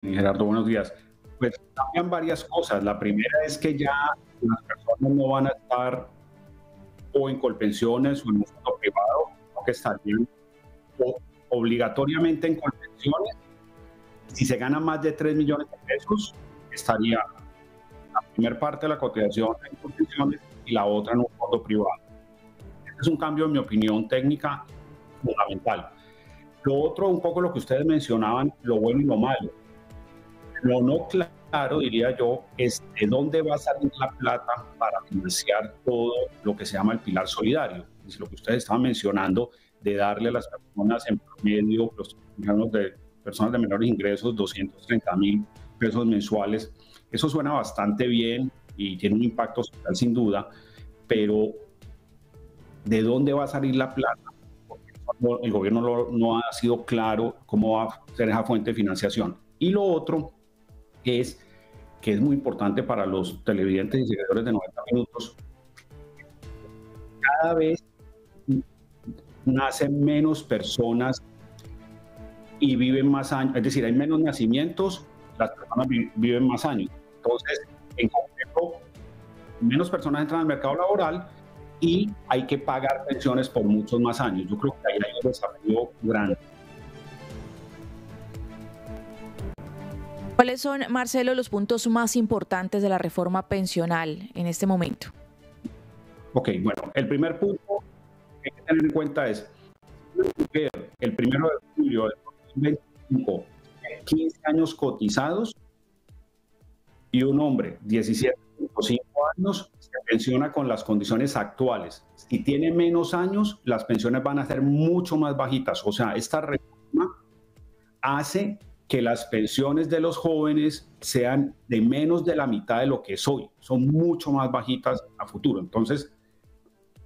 Gerardo, buenos días. Pues cambian varias cosas. La primera es que ya las personas no van a estar o en Colpensiones o en un fondo privado, sino que estarían o obligatoriamente en Colpensiones. Si se gana más de 3 millones de pesos, estaría la primera parte de la cotización en Colpensiones y la otra en un fondo privado. Este es un cambio, en mi opinión, técnica fundamental. Lo otro, un poco lo que ustedes mencionaban, lo bueno y lo malo. Lo no claro, diría yo, es de dónde va a salir la plata para financiar todo lo que se llama el pilar solidario. Es lo que ustedes estaban mencionando, de darle a las personas en promedio, los de personas de menores ingresos, 230.000 pesos mensuales. Eso suena bastante bien y tiene un impacto social sin duda, pero ¿de dónde va a salir la plata? Porque el gobierno no ha sido claro cómo va a ser esa fuente de financiación. Y lo otro es que es muy importante para los televidentes y seguidores de 90 minutos. Cada vez nacen menos personas y viven más años, es decir, hay menos nacimientos, las personas viven más años. Entonces, en concreto, menos personas entran al mercado laboral y hay que pagar pensiones por muchos más años. Yo creo que ahí hay un desafío grande. ¿Cuáles son, Marcelo, los puntos más importantes de la reforma pensional en este momento? Ok, bueno, el primer punto que hay que tener en cuenta es que el 1 de julio de 2025, 15 años cotizados y un hombre, 17.5 años, se pensiona con las condiciones actuales. Si tiene menos años, las pensiones van a ser mucho más bajitas. O sea, esta reforma hace que las pensiones de los jóvenes sean de menos de la mitad de lo que es hoy. Son mucho más bajitas a futuro. Entonces,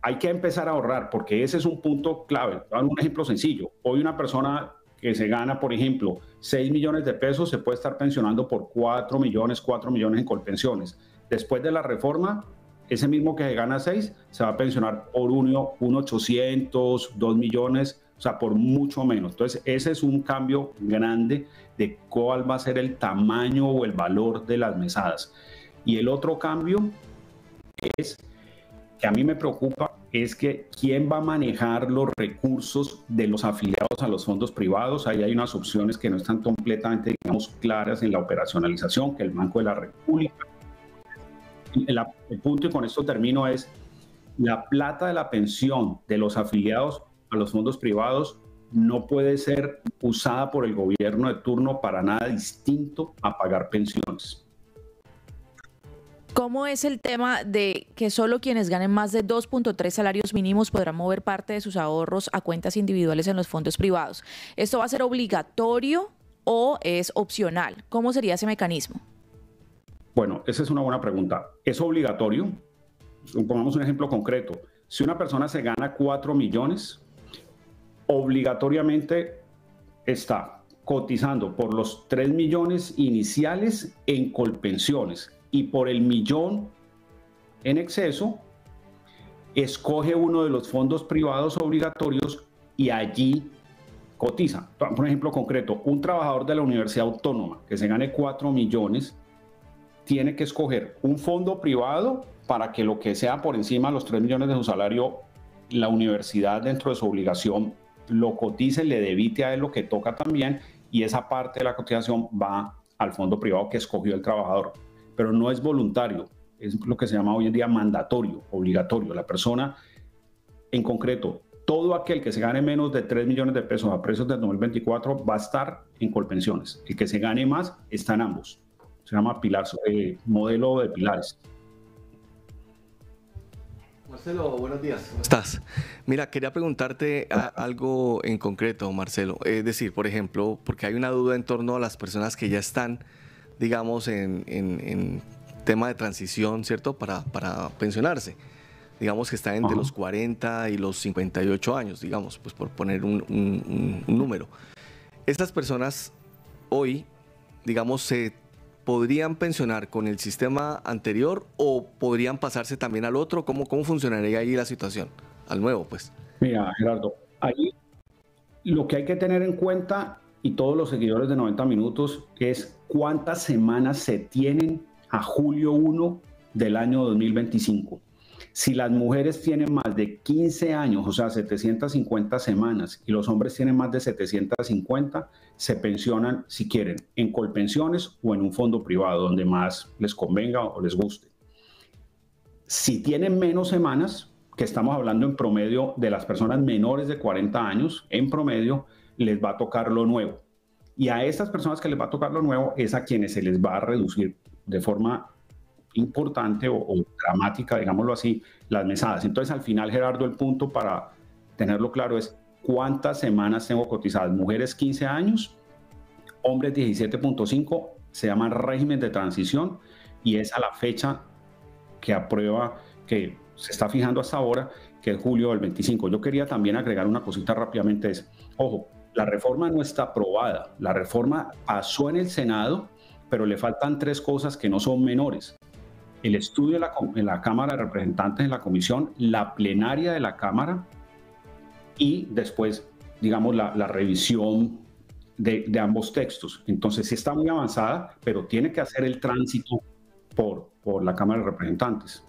hay que empezar a ahorrar, porque ese es un punto clave. Voy a dar un ejemplo sencillo. Hoy una persona que se gana, por ejemplo, 6 millones de pesos, se puede estar pensionando por 4 millones en Colpensiones. Después de la reforma, ese mismo que se gana 6, se va a pensionar por 1.800.000, 2 millones, o sea, por mucho menos. Entonces, ese es un cambio grande de cuál va a ser el tamaño o el valor de las mesadas. Y el otro cambio es que a mí me preocupa es que quién va a manejar los recursos de los afiliados a los fondos privados. Ahí hay unas opciones que no están completamente, digamos, claras en la operacionalización, que el Banco de la República. El punto, y con esto termino, es la plata de la pensión de los afiliados a los fondos privados no puede ser usada por el gobierno de turno para nada distinto a pagar pensiones. ¿Cómo es el tema de que solo quienes ganen más de 2.3 salarios mínimos podrán mover parte de sus ahorros a cuentas individuales en los fondos privados? ¿Esto va a ser obligatorio o es opcional? ¿Cómo sería ese mecanismo? Bueno, esa es una buena pregunta. ¿Es obligatorio? Pongamos un ejemplo concreto. Si una persona se gana 4 millones, obligatoriamente está cotizando por los 3 millones iniciales en Colpensiones y por el millón en exceso, escoge uno de los fondos privados obligatorios y allí cotiza. Por ejemplo concreto, un trabajador de la Universidad Autónoma que se gane 4 millones tiene que escoger un fondo privado para que lo que sea por encima de los 3 millones de su salario, la universidad dentro de su obligación lo cotice, le debite a él lo que toca también, y esa parte de la cotización va al fondo privado que escogió el trabajador. Pero no es voluntario, es lo que se llama hoy en día mandatorio, obligatorio. La persona, en concreto, todo aquel que se gane menos de 3 millones de pesos a precios del 2024 va a estar en Colpensiones. El que se gane más está en ambos. Se llama pilar, modelo de pilares. Marcelo, buenos días. ¿Cómo estás? Mira, quería preguntarte algo en concreto, Marcelo. Es decir, por ejemplo, porque hay una duda en torno a las personas que ya están, digamos, en tema de transición, ¿cierto? Para pensionarse. Digamos que están entre los 40 y los 58 años, digamos, pues por poner un número. Estas personas hoy, digamos, se podrían pensionar con el sistema anterior o podrían pasarse también al otro. ¿Cómo funcionaría ahí la situación? Al nuevo, pues. Mira, Gerardo, ahí lo que hay que tener en cuenta y todos los seguidores de 90 minutos es cuántas semanas se tienen a julio 1 del año 2025. Si las mujeres tienen más de 15 años, o sea, 750 semanas, y los hombres tienen más de 750, se pensionan, si quieren, en Colpensiones o en un fondo privado, donde más les convenga o les guste. Si tienen menos semanas, que estamos hablando en promedio de las personas menores de 40 años, en promedio, les va a tocar lo nuevo. Y a estas personas que les va a tocar lo nuevo es a quienes se les va a reducir de forma importante o dramática, digámoslo así, las mesadas. Entonces, al final, Gerardo, el punto para tenerlo claro es cuántas semanas tengo cotizadas. Mujeres 15 años, hombres 17.5, se llama régimen de transición y es a la fecha que aprueba, que se está fijando hasta ahora, que es julio del 25. Yo quería también agregar una cosita rápidamente, es, ojo, la reforma no está aprobada, la reforma pasó en el Senado, pero le faltan 3 cosas que no son menores. El estudio en la Cámara de Representantes, en la Comisión, la plenaria de la Cámara y después, digamos, la revisión de ambos textos. Entonces, sí está muy avanzada, pero tiene que hacer el tránsito por la Cámara de Representantes.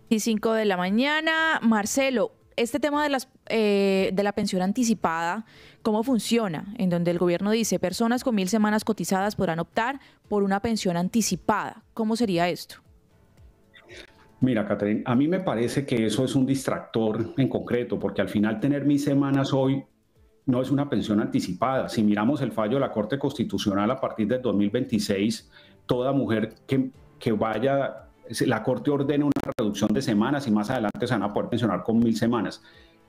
Y 5 de la mañana. Marcelo, este tema de la pensión anticipada, ¿cómo funciona? En donde el gobierno dice, personas con 1000 semanas cotizadas podrán optar por una pensión anticipada. ¿Cómo sería esto? Mira, Catherine, a mí me parece que eso es un distractor en concreto, porque al final tener 1000 semanas hoy no es una pensión anticipada. Si miramos el fallo de la Corte Constitucional a partir del 2026, toda mujer que vaya, la Corte ordena una reducción de semanas y más adelante se van a poder pensionar con 1000 semanas.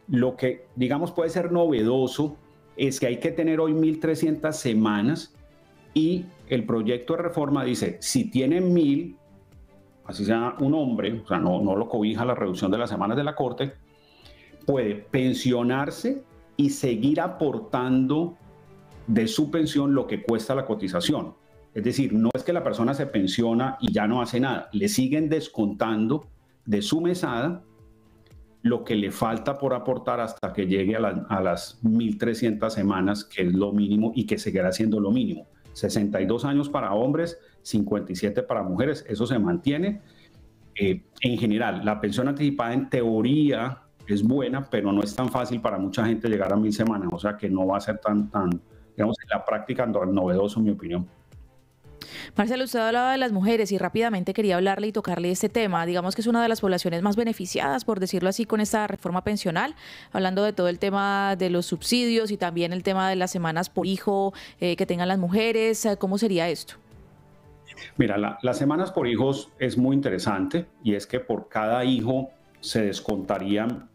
Lo que, digamos, puede ser novedoso es que hay que tener hoy 1300 semanas y el proyecto de reforma dice, si tienen 1000, así sea un hombre, o sea, no lo cobija la reducción de las semanas de la Corte, puede pensionarse y seguir aportando de su pensión lo que cuesta la cotización. Es decir, no es que la persona se pensiona y ya no hace nada, le siguen descontando de su mesada lo que le falta por aportar hasta que llegue a las 1300 semanas, que es lo mínimo y que seguirá siendo lo mínimo. 62 años para hombres, 57 para mujeres, eso se mantiene. En general, la pensión anticipada en teoría es buena, pero no es tan fácil para mucha gente llegar a 1000 semanas, o sea que no va a ser tan digamos, en la práctica novedoso, en mi opinión. Marcelo, usted hablaba de las mujeres y rápidamente quería hablarle y tocarle este tema. Digamos que es una de las poblaciones más beneficiadas, por decirlo así, con esta reforma pensional, hablando de todo el tema de los subsidios y también el tema de las semanas por hijo que tengan las mujeres. ¿Cómo sería esto? Mira, las semanas por hijos es muy interesante y es que por cada hijo se descontarían,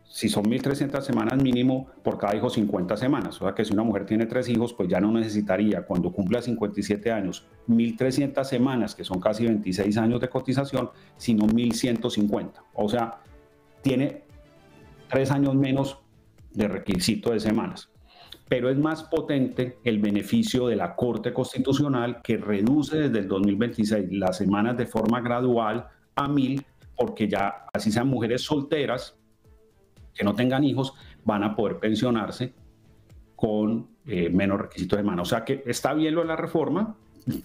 si son 1300 semanas mínimo, por cada hijo 50 semanas. O sea que si una mujer tiene 3 hijos, pues ya no necesitaría, cuando cumpla 57 años, 1300 semanas, que son casi 26 años de cotización, sino 1150. O sea, tiene 3 años menos de requisito de semanas. Pero es más potente el beneficio de la Corte Constitucional, que reduce desde el 2026 las semanas de forma gradual a 1000, porque ya, así sean mujeres solteras, que no tengan hijos, van a poder pensionarse con menos requisitos de mano. O sea que está bien lo de la reforma,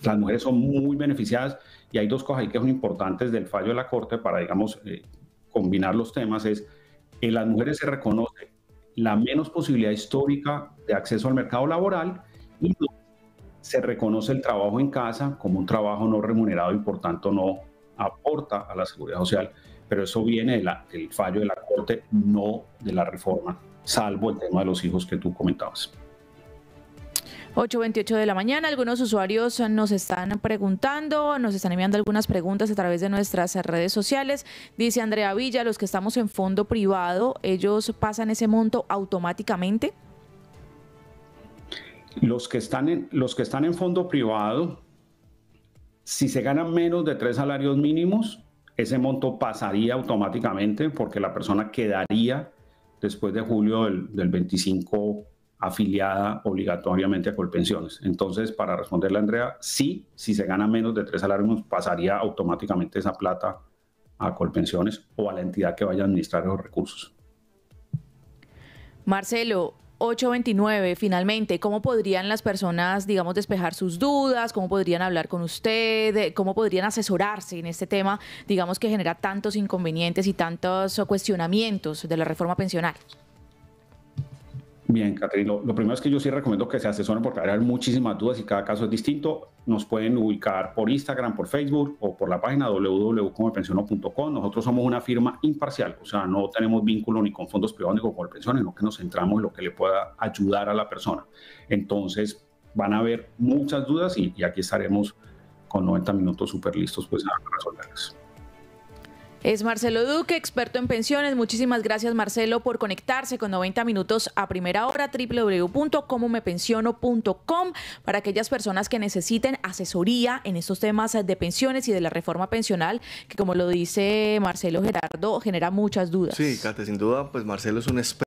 las mujeres son muy beneficiadas y hay 2 cosas ahí que son importantes del fallo de la Corte para, digamos, combinar los temas, es en las mujeres se reconoce la menos posibilidad histórica de acceso al mercado laboral y se reconoce el trabajo en casa como un trabajo no remunerado y por tanto no aporta a la seguridad social. Pero eso viene del fallo de la Corte, no de la reforma, salvo el tema de los hijos que tú comentabas. 8:28 de la mañana, algunos usuarios nos están preguntando, nos están enviando algunas preguntas a través de nuestras redes sociales. Dice Andrea Villa, los que estamos en fondo privado, ¿ellos pasan ese monto automáticamente? Los que están en fondo privado, si se ganan menos de 3 salarios mínimos, ese monto pasaría automáticamente porque la persona quedaría después de julio del 25 afiliada obligatoriamente a Colpensiones. Entonces, para responderle a Andrea, sí, si se gana menos de 3 salarios mínimos, pasaría automáticamente esa plata a Colpensiones o a la entidad que vaya a administrar esos recursos. Marcelo, 829, finalmente, ¿cómo podrían las personas, digamos, despejar sus dudas? ¿Cómo podrían hablar con usted? ¿Cómo podrían asesorarse en este tema, digamos, que genera tantos inconvenientes y tantos cuestionamientos de la reforma pensional? Bien, Catherine, lo primero es que yo sí recomiendo que se asesoren porque hay muchísimas dudas y cada caso es distinto. Nos pueden ubicar por Instagram, por Facebook o por la página www.comepensiono.com. Nosotros somos una firma imparcial, o sea, no tenemos vínculo ni con fondos privados ni con Colpensiones, sino que nos centramos en lo que le pueda ayudar a la persona. Entonces, van a haber muchas dudas y aquí estaremos con 90 minutos súper listos pues, a resolverlas. Es Marcelo Duque, experto en pensiones. Muchísimas gracias, Marcelo, por conectarse con 90 minutos a primera hora. www.comomepensiono.com para aquellas personas que necesiten asesoría en estos temas de pensiones y de la reforma pensional, que como lo dice Marcelo Gerardo, genera muchas dudas. Sí, Kate, sin duda, pues Marcelo es un experto.